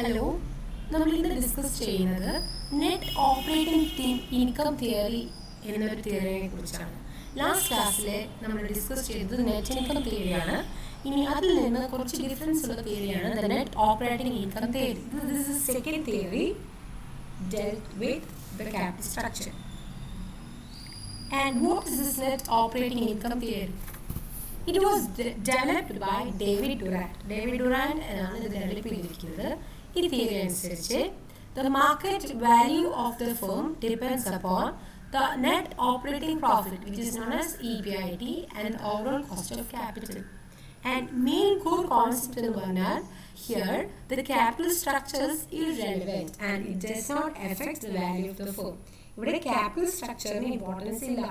Hello, നമ്മൾ ഇന്ന് discuss ചെയ്യുന്നത് നെറ്റ് ഓപ്പറേറ്റിംഗ് ഇൻകം തിയറി എന്നൊരു തിയറിയെ കുറിച്ചാണ്. ലാസ്റ്റ് ക്ലാസ്സിൽ നമ്മൾ ഡിസ്കസ് ചെയ്തത് നെറ്റ് ഇൻകം തിയറിയാണ്. ഇനി അതിൽ നിന്ന് കുറച്ച് ഡിഫറൻസ് ഉള്ള തിയറിയാണ് the net operating income theory. This is second theory dealt with the capital structure. And what is this net operating income theory? It was developed by David Durant. David Durant ആണ് ഇത് develop ചെയ്തിരിക്കുന്നത്. ഈ theory അനുസരിച്ച് the market value of the firm depends upon the net operating profit, which is known as EBIT, and overall cost of capital. And main core concept എന്ന് പറഞ്ഞാൽ here the capital structure is irrelevant and it does not affect the value of the firm. ഇവിടെ capital structure importance ഇല്ല.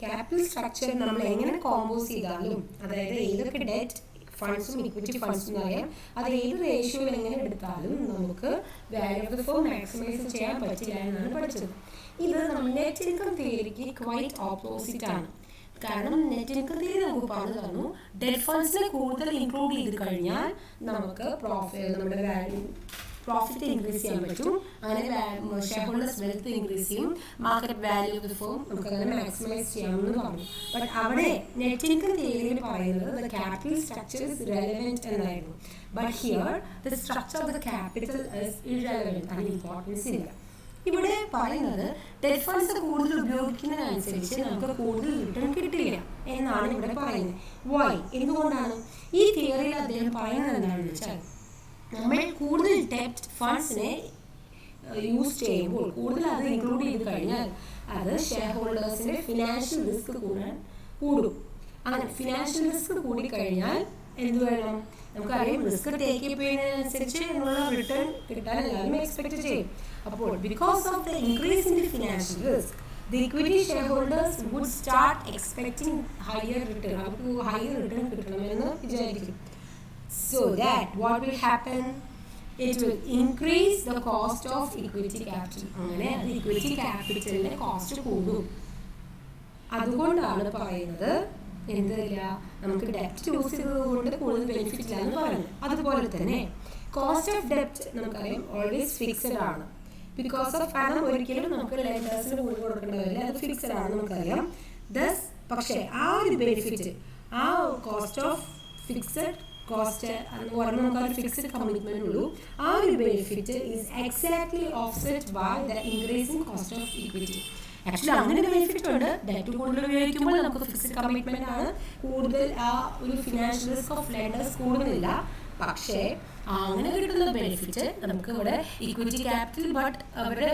Capital structure നമ്മൾ എങ്ങനെ combos ചെയ്താലും, അതായത് ഏതൊക്കെ debt ഫണ്ട്സും equity ഫണ്ട്സും പറയാം, അത് ഏത് റേഷ്യോയിൽ എങ്ങനെ എടുത്താലും നമുക്ക് value of the firm maximise ചെയ്യാൻ പറ്റില്ല എന്നാണ് പഠിച്ചത്. ഇത് നമ്മൾ നെറ്റ് ഇൻകം തിയറിക്ക് ക്വൈറ്റ് ഓപ്പോസിറ്റ് ആണ്. കാരണം നെറ്റ് ഇൻകം തിയറി നമുക്ക് പറഞ്ഞു തന്നു ഡെറ്റ് ഫണ്ട്സിനെ കൂടുതൽ ഇൻക്ലൂഡ് ചെയ്ത് കഴിഞ്ഞാൽ നമുക്ക് നമ്മുടെ പ്രോഫിറ്റ് ഇൻക്രീസ് ചെയ്യാൻ പറ്റും. അങ്ങനെ ഷെയർ ഹോൾഡേഴ്സ് വെൽത്ത് ഇൻക്രീസ് ചെയ്യും, market value of the firm നമുക്ക് അങ്ങനെ മാക്സിമൈസ് ചെയ്യാമെന്ന് പറഞ്ഞു. ബട്ട് അവിടെ നെറ്റ് ഇൻകം തിയറിയിൽ പറയുന്നത് the capital structure is relevant എന്നായിരുന്നു. But here the structure of the capital is irrelevant, അതിന് ഇമ്പോർട്ടൻസ് ഇല്ല. ഇവിടെ പറയുന്നത് ഡെറ്റ് ഫണ്ട്സ് കൂടുതൽ ഉപയോഗിക്കുന്നതിനനുസരിച്ച് നമുക്ക് കൂടുതൽ റിട്ടേൺ കിട്ടില്ല എന്നാണ് ഇവിടെ പറയുന്നത്. വൈ, എന്തുകൊണ്ടാണ്? ഈ തിയറിയിൽ അദ്ദേഹം പറയുന്നത് എന്താണെന്ന് വെച്ചാൽ നമ്മൾ കൂടുതൽ ഡെറ്റ് ഫണ്ട്സിനെ യൂസ് ചെയ്യുമ്പോൾ, കൂടുതൽ അത് ഇൻക്ലൂഡ് ചെയ്ത് കഴിഞ്ഞാൽ അത് ഷെയർ ഹോൾഡേഴ്സിന്റെ ഫിനാൻഷ്യൽ റിസ്ക് കൂടും. അങ്ങനെ ഫിനാൻഷ്യൽ റിസ്ക് കൂടിക്കഴിഞ്ഞാൽ എന്ത് വേണം? നമുക്കറിയാം, റിസ്ക് ടേക്ക് ചെയ്യുന്നതിനനുസരിച്ച് എന്നുള്ള റിട്ടേൺ കിട്ടാൻ എല്ലാവരും എക്സ്പെക്ട് ചെയ്യും. അപ്പോൾ because of the increase in the financial risk the equity shareholders would start expecting higher return. അവർക്ക് ഹയർ റിട്ടേൺ കിട്ടണമെന്ന് വിചാരിക്കും. So that what will happen? It will increase the cost of equity capital. അങ്ങനെ അത് equity ക്യാപിറ്റലിന്റെ cost കൂടും. അതുകൊണ്ടാണ് പറയുന്നത് എന്തില്ല, നമുക്ക് ഡെപ്റ്റ് യൂസ് ചെയ്തതുകൊണ്ട് കൂടുതൽ ബെനിഫിറ്റ് ഇല്ല എന്ന് പറയുന്നത്. അതുപോലെ തന്നെ കോസ്റ്റ് ഓഫ് ഡെപ്റ്റ് നമുക്കറിയാം ഓൾവേസ് ഫിക്സഡ് ആണ്. ബിക്കോസ് ഓഫ് കാരണം ഒരിക്കലും നമുക്ക് ലെൻഡേഴ്സിന് കൂടുതൽ കൊടുക്കേണ്ടതില്ല, അത് ഫിക്സഡ് ആണ് നമുക്കറിയാം. ദസ് പക്ഷേ ആ ഒരു ബെനിഫിറ്റ്, ആ കോസ്റ്റ് ഓഫ് ഫിക്സഡ് കോസ്റ്റ് എന്ന് പറഞ്ഞാൽ നമുക്ക് ഒരു ഫിക്സഡ് കമ്മിറ്റ്മെന്റ് ഉള്ളൂ. ആ ഒരു benefit is exactly offset by the increasing cost of equity. Actually അങ്ങനെ ഒരു ബെനിഫിറ്റ് ഉണ്ട്. ഡെറ്റ് കൂടുതൽ ഉപയോഗിക്കുമ്പോൾ നമുക്ക് ഫിക്സഡ് കമ്മിറ്റ്മെന്റ് ആണ് കൂടുതൽ, ആ ഒരു ഫിനാൻഷ്യൽ റിസ്ക് ഓഫ് ലെൻഡേഴ്സ് കൂടുന്നില്ല. പക്ഷേ അങ്ങനെ കിട്ടുന്ന ബെനിഫിറ്റ് നമുക്ക് ഇവിടെ ഇക്വിറ്റി ക്യാപിറ്റൽ, ബട്ട് അവരുടെ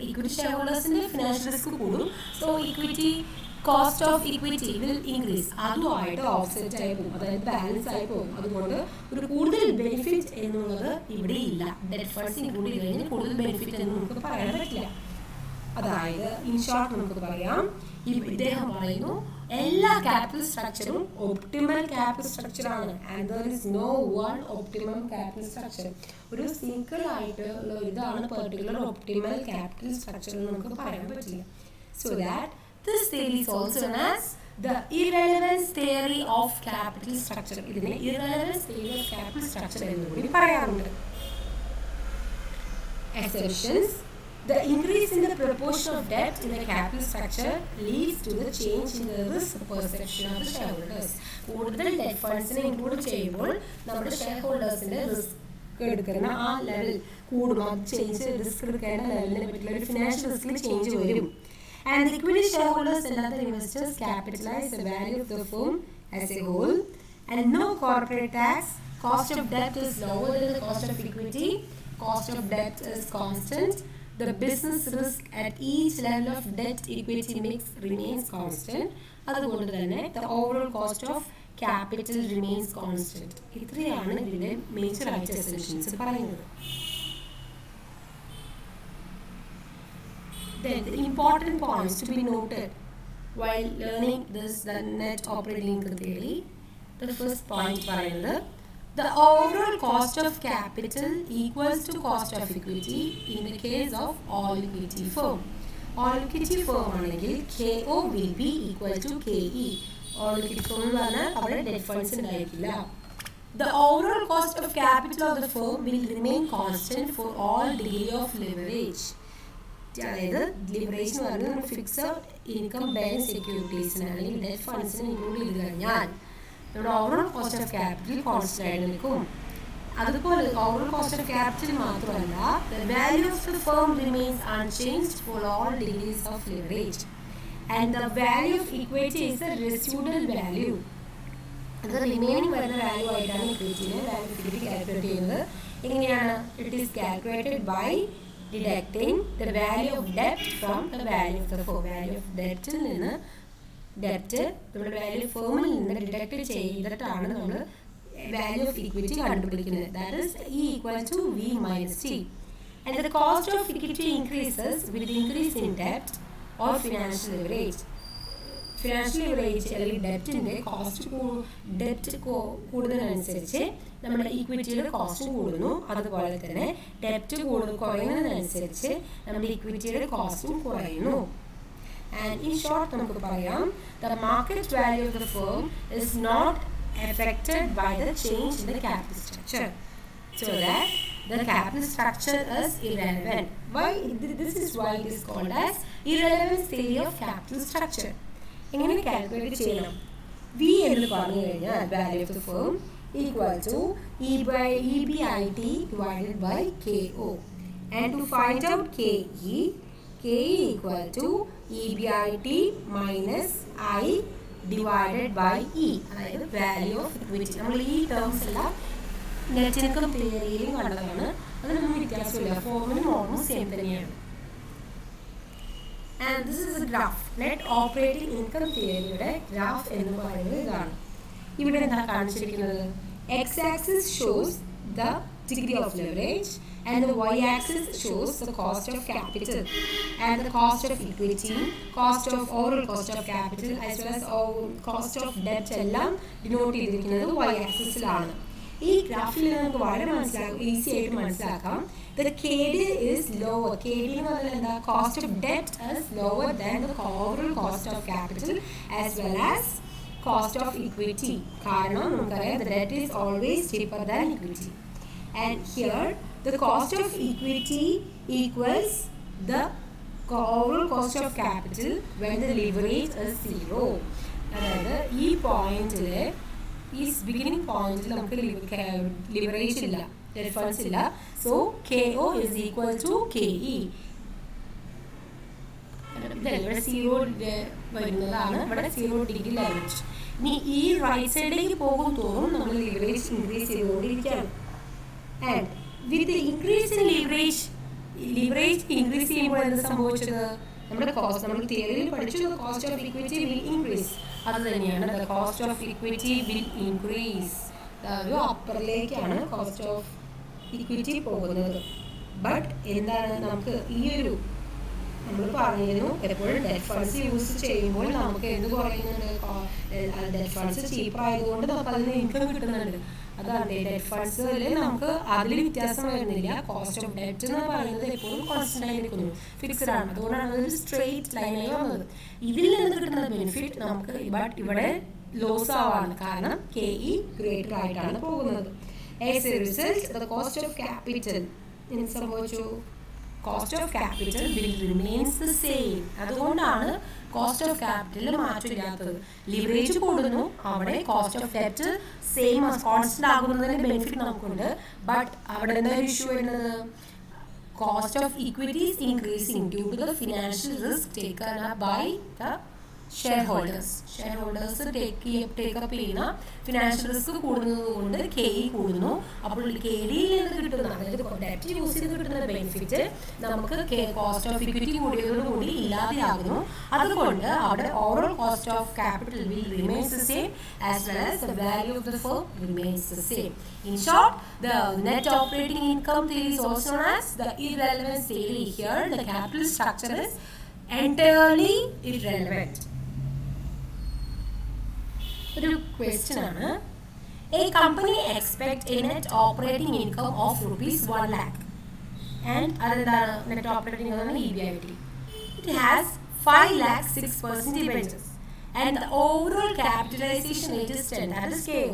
ഇക്വിറ്റി ഷെയർ ഹോൾഡേഴ്സിന്റെ ഫിനാൻഷ്യൽ റിസ്ക് കൂടും. So equity cost of equity will increase. അതുമായിട്ട് ഓഫ്സെറ്റ് ആയി പോകും, അതായത് ബാലൻസ് ആയി പോകും. അതുകൊണ്ട് ഒരു കൂടുതൽ ബെനിഫിറ്റ് എന്നുള്ളത് ഇവിടെ ഇല്ല. ഡെറ്റ് ഫണ്ട്സ് ഇൻക്ലൂഡ് ചെയ്ത് കഴിഞ്ഞാൽ കൂടുതൽ ബെനിഫിറ്റ് എന്ന് നമുക്ക് പറയാൻ പറ്റില്ല. അതായത് ഇൻ ഷോർട്ട് നമുക്ക് പറയാം, ഇദ്ദേഹം പറയുന്നു എല്ലാ ക്യാപിറ്റൽ സ്ട്രക്ചറും ഒപ്റ്റിമൽ ക്യാപിറ്റൽ സ്ട്രക്ചർ ആണ്. And there is no one optimum capital structure. ഒരു സിംഗിൾ ആയിട്ടുള്ള ഇതാണ് പെർട്ടിക്കുലർ ഒപ്റ്റിമൽ ക്യാപിറ്റൽ സ്ട്രക്ചർ എന്ന് നമുക്ക് പറയാൻ പറ്റില്ല. So that this theory is also known as the irrelevance theory of capital structure. ഇതിനെ irrelevance theory of capital structure എന്ന് കൂടി പറയാറുണ്ട്. Assumptions: the increase in the proportion of debt in the capital structure leads to the change in the risk perception of the shareholders. കൂടുതൽ debt fundsനെ include ചെയ്യുമ്പോൾ നമ്മുടെ share ഹോൾഡേഴ്സിന്റെ risk എടുക്കുന്ന ആ level കൂടും. ആ ചേഞ്ച് റിസ്ക് എടുക്കേണ്ട ലെവലിനെ പറ്റിയുള്ള ഒരു ഫിനാൻഷ്യൽ റിസ്കിൽ ചേഞ്ച് വരും. And the equity shareholders and other investors capitalize the value of the firm as a whole, and no corporate tax. Cost of debt is lower than the cost of equity. Cost of debt is constant. The business risk at each level of debt equity mix remains constant. അതുകൊണ്ട് തന്നെ the overall cost of capital remains constant. ഇത്രയാണ് ഇതിലെ major ആയിട്ട് assumptions പറയുന്നത്. Then the important points to be noted while learning this the net operating income theory. The first point പറയുന്നത് the overall cost of capital equals to cost of equity in the case of all equity firm. All equity firm ആണെങ്കിൽ KO will be equal to KE. All equity firm എന്ന് പറഞ്ഞാൽ അവിടെ debt funds ഉണ്ടായിരിക്കില്ല. The overall cost of capital of the firm will remain constant for all degree of leverage. അതായത് leverage എന്ന് പറയുന്നത് നമ്മൾ fixed income bearing സെക്യൂരിറ്റീസിന് അല്ലെങ്കിൽ debt ഫണ്ട്സിന് include ചെയ്ത് കഴിഞ്ഞാൽ നമ്മുടെ overall cost of capital constant ആയിട്ട് നിൽക്കും. അതുപോലെ ഓവറോൾ കോസ്റ്റ് ഓഫ് ക്യാപിറ്റൽ മാത്രമല്ല, the value of the firm remains unchanged for all degrees of leverage and the value of equity is the residual value. അത് remaining വരുന്ന value ആയിട്ടാണ് ഇക്വിറ്റിനെ value of equity calculate ചെയ്യുന്നത്. എങ്ങനെയാണ്? It is calculated by deducting the value of ഡെപ്റ്റ് from the value of the firm. Value of ഡെപ്റ്റിൽ നിന്ന് ഡെപ്റ്റ് നമ്മുടെ വാല്യൂ ഫേമിൽ നിന്ന് ഡിഡക്റ്റ് ചെയ്തിട്ടാണ് നമ്മൾ വാല്യൂ ഓഫ് ഇക്വിറ്റി കണ്ടുപിടിക്കുന്നത്. That is E equals to V minus T. And the cost of equity increases with increase in debt or financial leverage. Financial leverage അല്ലെങ്കിൽ ഡെപ്റ്റിൻ്റെ ഡെപ്റ്റ് കൂടുന്നതിനനുസരിച്ച് നമ്മുടെ ഇക്വിറ്റിയുടെ കോസ്റ്റ് കൂടുന്നു. അതുപോലെ തന്നെ ഡെപ്റ്റ് കുറയുന്നതിനനുസരിച്ച് നമ്മുടെ ഇക്വിറ്റിയുടെ കോസ്റ്റും കുറയുന്നു. ആൻഡ് ഇൻ ഷോർട്ട് നമുക്ക് പറയാം, the market value of the firm is not affected by the change in the capital structure, so that the capital structure is irrelevant. Why? This is why it is called as irrelevance theory of capital structure. എങ്ങനെ calculate ചെയ്യണം? V എന്ന് പറഞ്ഞു കഴിഞ്ഞാൽ value of the firm equal to EBIT divided by KO. And to find out KE equal to EBIT minus I divided by E, അതായത് value of equity. നമ്മൾ ഈ terms എല്ലാം net income തിയറിയിലും കണ്ടതാണ്. അതിനൊന്നും വ്യത്യാസമില്ല, ഫോമിനും ഓൾമോസ്റ്റ് സെയിം തന്നെയാണ്. And this is a graph. Net operating income തിയറിയുടെ ഗ്രാഫ് എന്ന് പറയുന്നത് ഇതാണ്. ഇവിടെ എന്താ കാണിച്ചിരിക്കുന്നത്? X axis shows the degree of leverage and the y-axis shows the cost of capital and the cost of equity, cost of overall cost of capital as well as cost of debt എല്ലാം denote ചെയ്തിരിക്കുന്നത് y-axisലാണ്. ഈ ഗ്രാഫിൽ നമുക്ക് വളരെ easy ആയിട്ട് മനസ്സിലാക്കാം. The KD is lower. KD എന്ന് പറഞ്ഞാൽ എന്താ? Cost of debt is lower than the overall cost of capital as well as cost of equity. കാരണം നമുക്കറിയാം the debt is always cheaper than equity. And here the cost of equity equals the overall cost of capital when the leverage is 0. അതായത് ഈ പോയിന്റിൽ, ഈ beginning പോയിന്റിൽ നമുക്ക് leverage ഇല്ല, debt funds ഇല്ല. So KO is equal to KE. ഇവിടെ 0 വരുന്നതാണ്, ഇവിടെ 0 ഡിഗ്രി ലെവറേജ്. ഇനി ഈ റൈറ്റ് സൈഡിലേക്ക് പോകും തോറും നമ്മൾ ലിവറേജ് ഇൻക്രീസ് ചെയ്തുകൊണ്ടിരിക്കുകയാണ്. And with the increase in leverage increase ചെയ്യുമ്പോൾ എന്ത് സംഭവിച്ചത്? നമ്മുടെ കോസ്റ്റ്, നമ്മൾ തിയറിയിൽ പഠിച്ചു, cost of equity will increase. അത് തന്നെയാണ്, the cost of equity will increase. ഒരു അപ്പറിലേക്കാണ് കോസ്റ്റ് ഓഫ് ഇക്വിറ്റി പോകുന്നത്. ബട്ട് എന്താണ്, നമുക്ക് ഈ ഒരു നമ്മൾ പറഞ്ഞിരുന്നു എപ്പോഴും ഡെറ്റ് ഫണ്ട്സ് യൂസ് ചെയ്യുമ്പോൾ നമുക്ക് എന്ത് കുറയുന്നുണ്ട്? ഡെറ്റ് ഫണ്ട്സ് ചീപ്പർ ആയതുകൊണ്ട് നമുക്ക് അതിൽ നിന്ന് ഇൻകം കിട്ടുന്നുണ്ട്. അതാണ് ഡെറ്റ് ഫണ്ട്സിൽ നമുക്ക് അതിൽ വ്യത്യാസം വരുന്നില്ല. കോസ്റ്റ് ഓഫ് ഡെറ്റ് എന്ന് പറയുന്നത് എപ്പോഴും കോൺസ്റ്റന്റ് ആയി നിൽക്കുന്നു, ഫിക്സ്ഡ് ആണ്. അതുകൊണ്ടാണ് അതൊരു സ്ട്രെയിറ്റ് ലൈനായി വന്നത്. ഇതിൽ നിന്ന് കിട്ടുന്ന ബെനിഫിറ്റ് നമുക്ക് ബട്ട് ഇവിടെ ലോസ് ആവാണ്, കാരണം KE ഗ്രേറ്റർ ആയിട്ടാണ് പോകുന്നത്. As a result, the cost of capital എന്ത് സംഭവിച്ചു? Cost of capital will remains the same. അതുകൊണ്ടാണ് കോസ്റ്റ് ഓഫ് ക്യാപിറ്റലിൽ മാറ്റമില്ലാത്തത്. ലിവറേജ് കൂടുന്നു, അവിടെ cost of debt same constant ആകുന്നതിന്റെ ബെനിഫിറ്റ് നമുക്കുണ്ട്. ബട്ട് അവിടെ എന്താ ഇഷ്യൂ വരുന്നത്? Cost of equity is increasing due to the financial risk taken up by the shareholders take up ചെയ്യുന്ന ഫിനാൻഷ്യൽ റിസ്ക് കൂടുന്നത് കൊണ്ട് KE കൂടുന്നു. അപ്പോൾ KDയിൽ നിന്ന് കിട്ടുന്ന, അതായത് ഡെറ്റ് യൂസ് ചെയ്ത് കിട്ടുന്ന ബെനിഫിറ്റ് നമുക്ക് കോസ്റ്റ് ഓഫ് ഇക്വിറ്റി കൂടിയതോടുകൂടി ഇല്ലാതെയാകുന്നു. അതുകൊണ്ട് അവിടെ overall cost of capital will remains the same as well as the value of the firm remains the same. In short, the net operating income theory is also known as the irrelevance theory. Here, the capital structure is entirely irrelevant. ഒരു question ആണ്. A company expect a net operating income of rupees 1 lakh and അതെന്താണ് net operating income? EBIT. It has 5 lakh 6% debentures and the overall capitalization rate is 10, that is KO.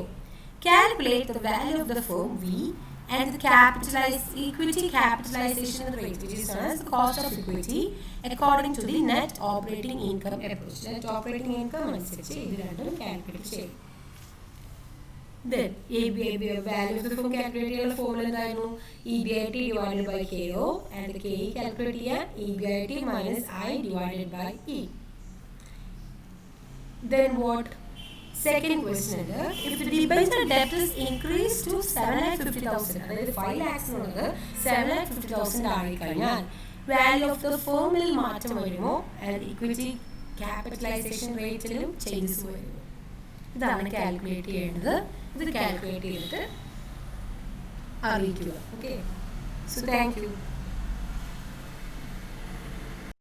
Calculate the value of the firm V and the equity capitalization rate, which is known as the cost of equity, according to the net operating income approach. Net operating income അനുസരിച്ച് ഇത് രണ്ടും calculate ചെയ്യും. Then value of the firm calculate ചെയ്യാനുള്ള formula എന്തായിരുന്നു? EBIT divided by KO, and the KE calculate ചെയ്യാൻ EBIT minus I divided by E. Then what? Second question is, if the debenture debt is increased to 7,50,000, അതായത് 5 lakhs എന്നുള്ളത് 7,50,000 ആയി കഴിഞ്ഞാൽ value of the ഫേമിൽ മാറ്റം വരുമോ and equity capitalisation റേറ്റിലും changes വരുമോ? ഇതാണ് calculate ചെയ്യേണ്ടത്. ഇത് കാൽക്കുലേറ്റ് ചെയ്തിട്ട് അറിയിക്കുക. Okay, so thank you.